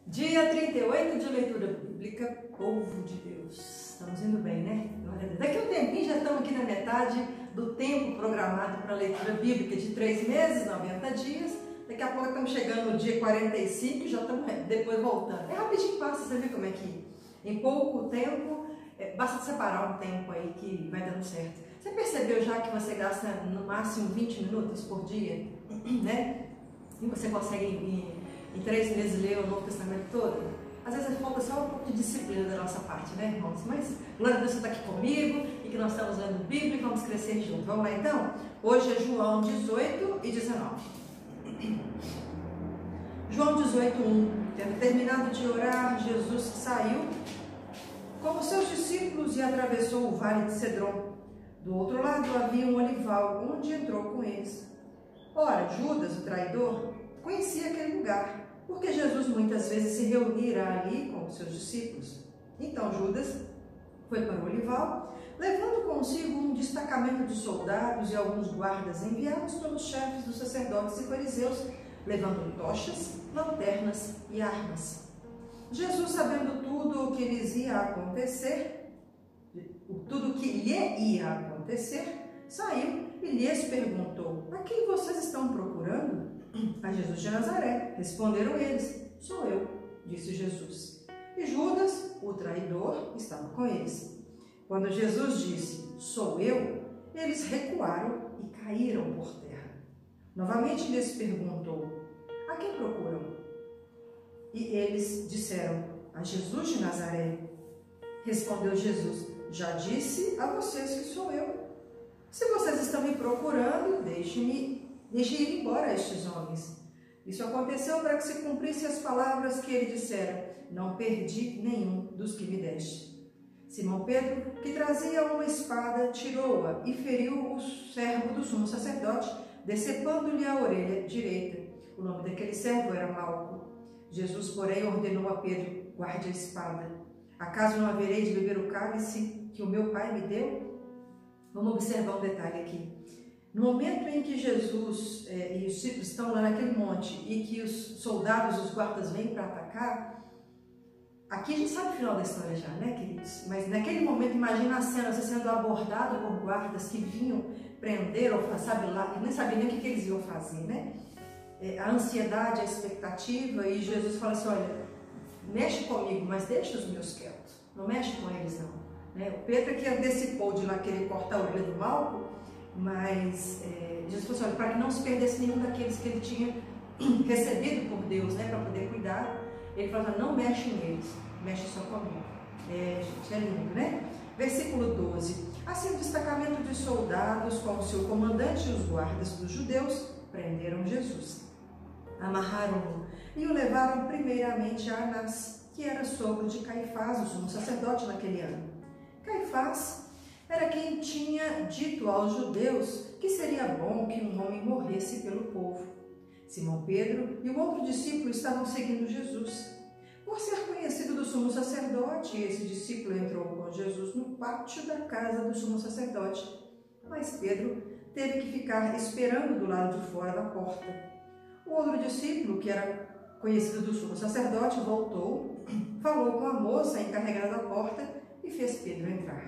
Dia 38 de leitura bíblica, povo de Deus. Estamos indo bem, né? Daqui a um tempinho já estamos aqui na metade do tempo programado para a leitura bíblica de 3 meses, 90 dias. Daqui a pouco estamos chegando no dia 45 e já estamos depois voltando. É rapidinho passa, você vê como é que em pouco tempo, basta separar um tempo aí que vai dando certo. Você percebeu já que você gasta no máximo 20 minutos por dia, né? E você consegue em 3 meses ler o Novo Testamento todo? Às vezes falta só um pouco de disciplina da nossa parte, né, irmãos? Mas glória a Deus, você está aqui comigo e que nós estamos lendo Bíblia e vamos crescer juntos. Vamos lá então? Hoje é João 18 e 19. João 18, 1. Tendo terminado de orar, Jesus saiu com os seus discípulos e atravessou o vale de Cedron. Do outro lado havia um olival, onde entrou com eles. Ora, Judas, o traidor, conhecia aquele lugar, porque Jesus muitas vezes se reunira ali com os seus discípulos. Então Judas foi para o olival, levando consigo um destacamento de soldados e alguns guardas enviados pelos chefes dos sacerdotes e fariseus, levando tochas, lanternas e armas. Jesus, sabendo tudo o que lhes ia acontecer, saiu e lhes perguntou: a quem vocês estão procurando? A Jesus de Nazaré. Responderam eles: sou eu, disse Jesus. E Judas, o traidor, estava com eles. Quando Jesus disse: sou eu, eles recuaram e caíram por terra. Novamente lhes perguntou: a quem procuram? E eles disseram: a Jesus de Nazaré. Respondeu Jesus: já disse a vocês que sou eu. Se vocês estão me procurando, deixe ir embora estes homens. Isso aconteceu para que se cumprissem as palavras que ele dissera: não perdi nenhum dos que me deste. Simão Pedro, que trazia uma espada, tirou-a e feriu o servo do sumo sacerdote, decepando-lhe a orelha direita. O nome daquele servo era Malco. Jesus, porém, ordenou a Pedro: guarde a espada. Acaso não haverei de beber o cálice que o meu Pai me deu? Vamos observar um detalhe aqui. No momento em que Jesus e os discípulos estão lá naquele monte e que os soldados, os guardas vêm para atacar, aqui a gente sabe o final da história já, né, queridos? Mas naquele momento, imagina a cena, você sendo abordado por guardas que vinham prender, ou sabe lá, nem sabia nem o que eles iam fazer, né? A ansiedade, a expectativa, e Jesus fala assim: olha, mexe comigo, mas deixa os meus quietos, não mexe com eles não. O Pedro que antecipou de lá querer cortar a orelha do Malco, mas Jesus falou assim: olha, para que não se perdesse nenhum daqueles que ele tinha recebido por Deus, né, para poder cuidar, ele falou assim: não mexe neles, mexe só comigo. Gente, é lindo, né? Versículo 12. Assim, o destacamento de soldados com o seu comandante e os guardas dos judeus prenderam Jesus. Amarraram-no e o levaram primeiramente a Anás, que era sogro de Caifás, o sumo sacerdote naquele ano. Caifás era quem tinha dito aos judeus que seria bom que um homem morresse pelo povo. Simão Pedro e o outro discípulo estavam seguindo Jesus. Por ser conhecido do sumo sacerdote, esse discípulo entrou com Jesus no pátio da casa do sumo sacerdote. Mas Pedro teve que ficar esperando do lado de fora da porta. O outro discípulo, que era conhecido do sumo sacerdote, voltou, falou com a moça encarregada da porta e fez Pedro entrar.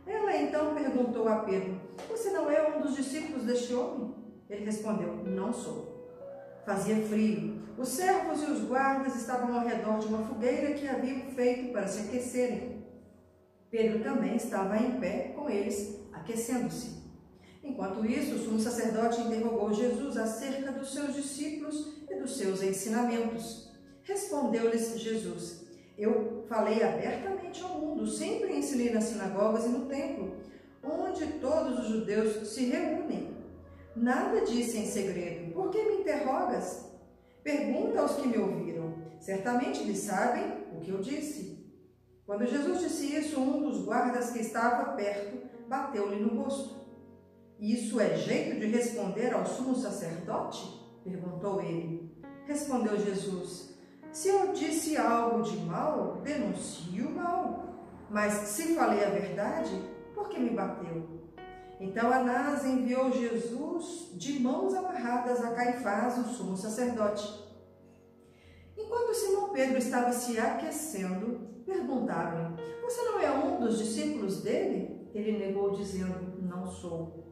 Ela então perguntou a Pedro: você não é um dos discípulos deste homem? Ele respondeu: não sou. Fazia frio. Os servos e os guardas estavam ao redor de uma fogueira que haviam feito para se aquecerem. Pedro também estava em pé com eles, aquecendo-se. Enquanto isso, o sumo sacerdote interrogou Jesus acerca dos seus discípulos e dos seus ensinamentos. Respondeu-lhes Jesus: eu falei abertamente ao mundo, sempre ensinei nas sinagogas e no templo, onde todos os judeus se reúnem. Nada disse em segredo. Por que me interrogas? Pergunta aos que me ouviram. Certamente eles sabem o que eu disse. Quando Jesus disse isso, um dos guardas que estava perto bateu-lhe no rosto. Isso é jeito de responder ao sumo sacerdote? Perguntou ele. Respondeu Jesus: se eu disse algo de mal, denuncie o mal. Mas se falei a verdade, por que me bateu? Então Anás enviou Jesus de mãos amarradas a Caifás, o sumo sacerdote. Enquanto Simão Pedro estava se aquecendo, perguntaram-lhe: você não é um dos discípulos dele? Ele negou, dizendo: não sou.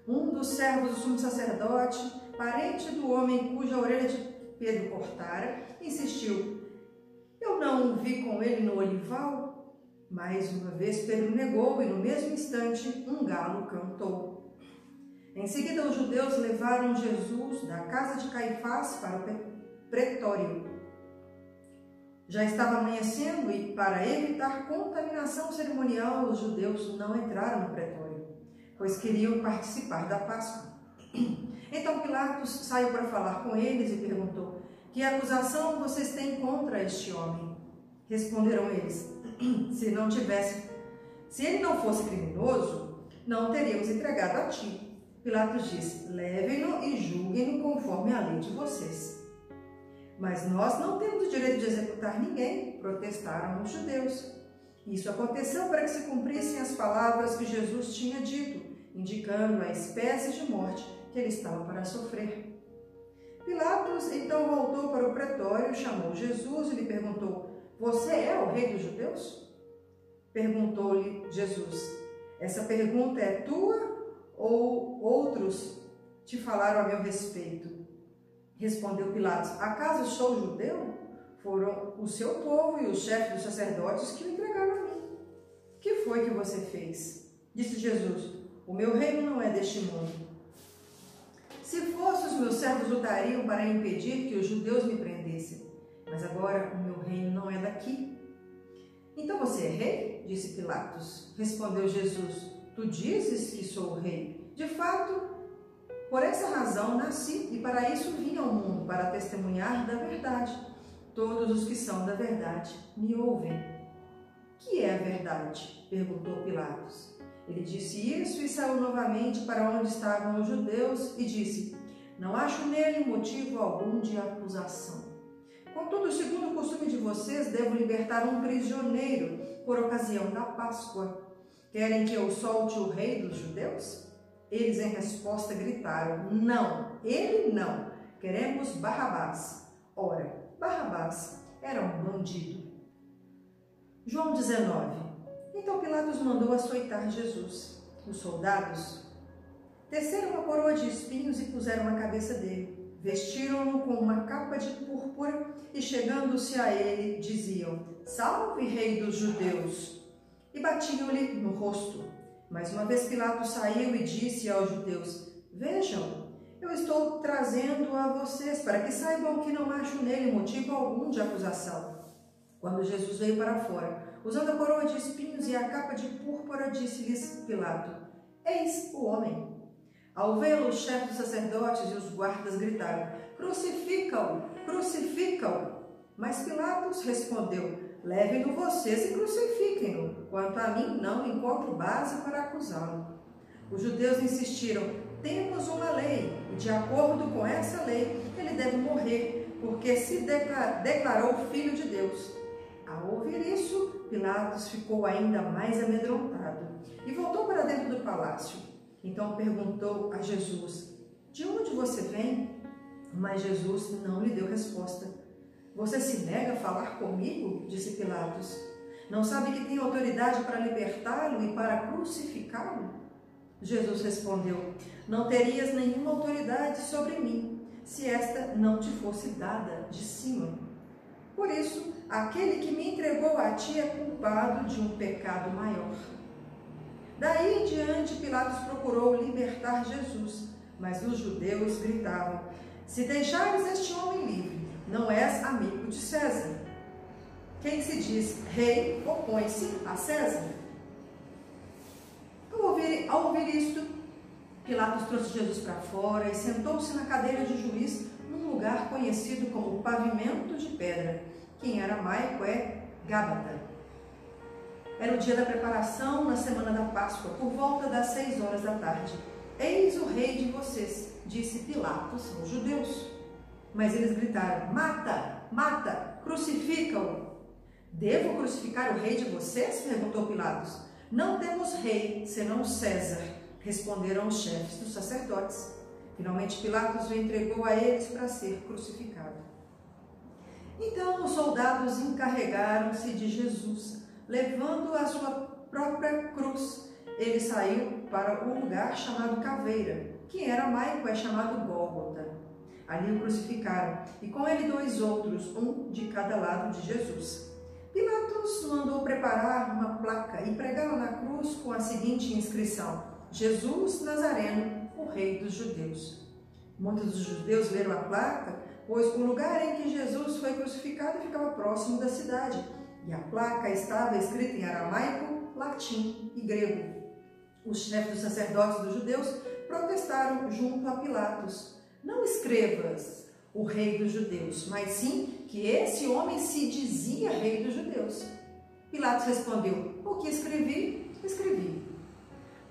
Um dos servos do sumo sacerdote, parente do homem cuja orelha de Pedro cortara, insistiu: eu não o vi com ele no olival? Mais uma vez Pedro negou, e no mesmo instante um galo cantou. Em seguida os judeus levaram Jesus da casa de Caifás para o pretório. Já estava amanhecendo e, para evitar contaminação cerimonial, os judeus não entraram no pretório, pois queriam participar da Páscoa. Então Pilatos saiu para falar com eles e perguntou: que acusação vocês têm contra este homem? Responderam eles: se ele não fosse criminoso, não teríamos entregado a ti. Pilatos disse: levem-no e julguem-no conforme a lei de vocês. Mas nós não temos o direito de executar ninguém, protestaram os judeus. Isso aconteceu para que se cumprissem as palavras que Jesus tinha dito, indicando a espécie de morte que ele estava para sofrer. Pilatos então voltou para o pretório, chamou Jesus e lhe perguntou: você é o rei dos judeus? Perguntou-lhe Jesus: essa pergunta é tua ou outros te falaram a meu respeito? Respondeu Pilatos: acaso sou judeu? Foram o seu povo e os chefes dos sacerdotes que o entregaram a mim. Que foi que você fez? Disse Jesus: o meu reino não é deste mundo. Se fosse, os meus servos lutariam para impedir que os judeus me prendessem. Mas agora o meu reino não é daqui. Então você é rei? Disse Pilatos. Respondeu Jesus: tu dizes que sou o rei. De fato, por essa razão nasci e para isso vim ao mundo, para testemunhar da verdade. Todos os que são da verdade me ouvem. Que é a verdade? Perguntou Pilatos. Ele disse isso e saiu novamente para onde estavam os judeus e disse: não acho nele motivo algum de acusação. Contudo, segundo o costume de vocês, devo libertar um prisioneiro por ocasião da Páscoa. Querem que eu solte o rei dos judeus? Eles, em resposta, gritaram: não, ele não. Queremos Barrabás. Ora, Barrabás era um bandido. João 19. Então Pilatos mandou açoitar Jesus. Os soldados teceram uma coroa de espinhos e puseram na cabeça dele. Vestiram-no com uma capa de púrpura e, chegando-se a ele, diziam: salve, rei dos judeus! E batiam-lhe no rosto. Mais uma vez Pilatos saiu e disse aos judeus: vejam, eu estou trazendo a vocês para que saibam que não acho nele motivo algum de acusação. Quando Jesus veio para fora, usando a coroa de espinhos e a capa de púrpura, disse-lhes Pilato: eis o homem. Ao vê-lo, os chefes dos sacerdotes e os guardas gritaram: crucifica-o, crucifica-o. Mas Pilatos respondeu: levem-no vocês e crucifiquem-no. Quanto a mim, não encontro base para acusá-lo. Os judeus insistiram: temos uma lei, e de acordo com essa lei, ele deve morrer, porque se declarou filho de Deus. Ao ouvir isso, Pilatos ficou ainda mais amedrontado e voltou para dentro do palácio. Então perguntou a Jesus: de onde você vem? Mas Jesus não lhe deu resposta. Você se nega a falar comigo? Disse Pilatos. Não sabe que tem autoridade para libertá-lo e para crucificá-lo? Jesus respondeu: não terias nenhuma autoridade sobre mim, se esta não te fosse dada de cima. Por isso, aquele que me entregou a ti é culpado de um pecado maior. Daí em diante, Pilatos procurou libertar Jesus, mas os judeus gritavam: se deixares este homem livre, não és amigo de César. Quem se diz rei opõe-se a César. Ao ouvir isto, Pilatos trouxe Jesus para fora e sentou-se na cadeira de juiz num lugar conhecido como Pavimento de Pedra, que em aramaico é Gábata. Era o dia da preparação na semana da Páscoa, por volta das 6 horas da tarde. Eis o rei de vocês, disse Pilatos aos judeus. Mas eles gritaram: mata, mata, crucifica-o. Devo crucificar o rei de vocês? Perguntou Pilatos. Não temos rei, senão César, responderam os chefes dos sacerdotes. Finalmente Pilatos o entregou a eles para ser crucificado. Então os soldados encarregaram-se de Jesus, levando a sua própria cruz. Ele saiu para um lugar chamado Caveira, que em aramaico é chamado Gólgota. Ali o crucificaram, e com ele 2 outros, um de cada lado de Jesus. Pilatos mandou preparar uma placa e pregá-la na cruz com a seguinte inscrição: Jesus Nazareno, o Rei dos Judeus. Muitos dos judeus leram a placa, pois o lugar em que Jesus foi crucificado ficava próximo da cidade, e a placa estava escrita em aramaico, latim e grego. Os chefes dos sacerdotes dos judeus protestaram junto a Pilatos: não escrevas o Rei dos Judeus, mas sim que esse homem se dizia Rei dos Judeus. Pilatos respondeu: o que escrevi, escrevi.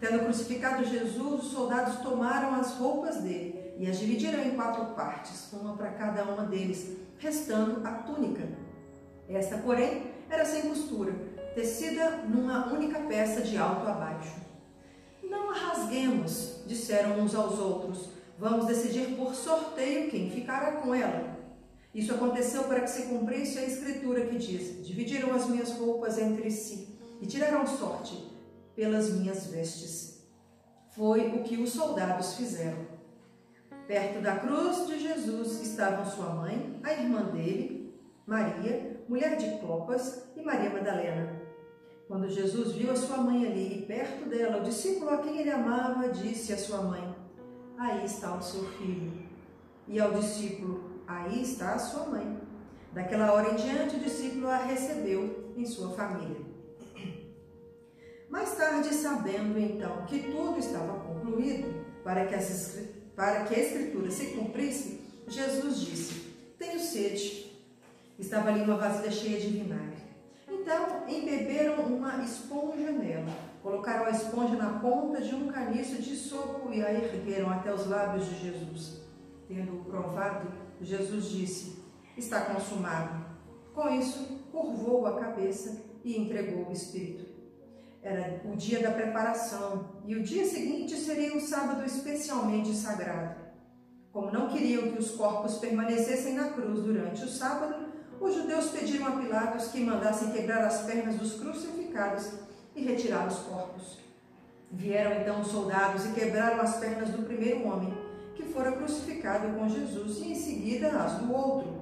Tendo crucificado Jesus, os soldados tomaram as roupas dele e as dividiram em 4 partes, uma para cada uma deles, restando a túnica. Esta, porém, era sem costura, tecida numa única peça de alto a baixo. Não a rasguemos, disseram uns aos outros. Vamos decidir por sorteio quem ficará com ela. Isso aconteceu para que se cumprisse a escritura que diz: dividiram as minhas roupas entre si e tiraram sorte pelas minhas vestes. Foi o que os soldados fizeram. Perto da cruz de Jesus estavam sua mãe, a irmã dele, Maria, mulher de Clopas, e Maria Madalena. Quando Jesus viu a sua mãe ali e perto dela o discípulo a quem ele amava, disse à sua mãe: aí está o seu filho. E ao discípulo: aí está a sua mãe. Daquela hora em diante, o discípulo a recebeu em sua família. Mais tarde, sabendo então que tudo estava concluído, para que a escritura se cumprisse, Jesus disse: tenho sede. Estava ali uma vasilha cheia de vinagre. Então, embeberam uma esponja nela, colocaram a esponja na ponta de um caniço de sopo e a ergueram até os lábios de Jesus. Tendo-o provado, Jesus disse: está consumado. Com isso, curvou a cabeça e entregou o Espírito. Era o dia da preparação e o dia seguinte seria um sábado especialmente sagrado. Como não queriam que os corpos permanecessem na cruz durante o sábado, os judeus pediram a Pilatos que mandassem quebrar as pernas dos crucificados e retirar os corpos. Vieram então os soldados e quebraram as pernas do primeiro homem, que fora crucificado com Jesus, e em seguida as do outro.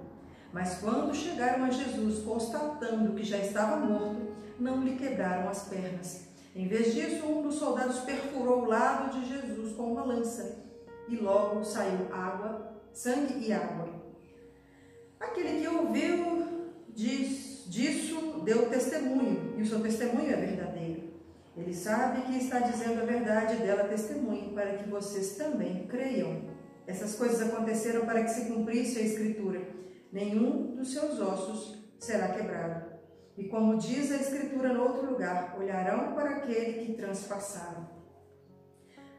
Mas quando chegaram a Jesus, constatando que já estava morto, não lhe quebraram as pernas. Em vez disso, um dos soldados perfurou o lado de Jesus com uma lança, e logo saiu sangue e água. Aquele que ouviu disso deu testemunho, e o seu testemunho é verdadeiro. Ele sabe que está dizendo a verdade, dela testemunho, para que vocês também creiam. Essas coisas aconteceram para que se cumprisse a Escritura: nenhum dos seus ossos será quebrado. E como diz a Escritura no outro lugar, olharão para aquele que transpassaram.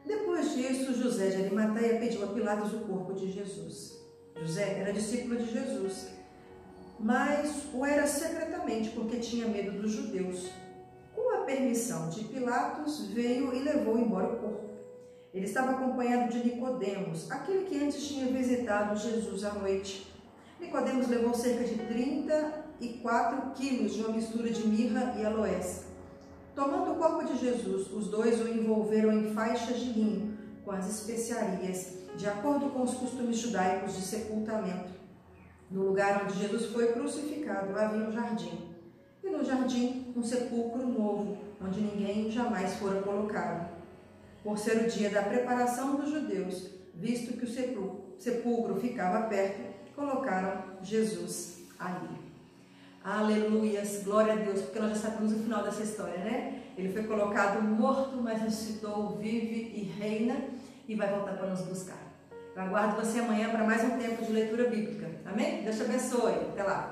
Depois disso, José de Arimateia pediu a Pilatos o corpo de Jesus. José era discípulo de Jesus, mas o era secretamente porque tinha medo dos judeus. Com a permissão de Pilatos, veio e levou embora o corpo. Ele estava acompanhado de Nicodemos, aquele que antes tinha visitado Jesus à noite. Nicodemos levou cerca de 34 quilos de uma mistura de mirra e aloés. Tomando o corpo de Jesus, os dois o envolveram em faixas de linho com as especiarias, de acordo com os costumes judaicos de sepultamento. No lugar onde Jesus foi crucificado havia um jardim, e no jardim um sepulcro novo, onde ninguém jamais fora colocado. Por ser o dia da preparação dos judeus, visto que o sepulcro ficava perto, colocaram Jesus ali. Aleluias, glória a Deus, porque nós já sabemos o final dessa história, né? Ele foi colocado morto, mas ressuscitou, vive e reina, e vai voltar para nos buscar. Eu aguardo você amanhã para mais um tempo de leitura bíblica. Amém? Deus te abençoe. Até lá.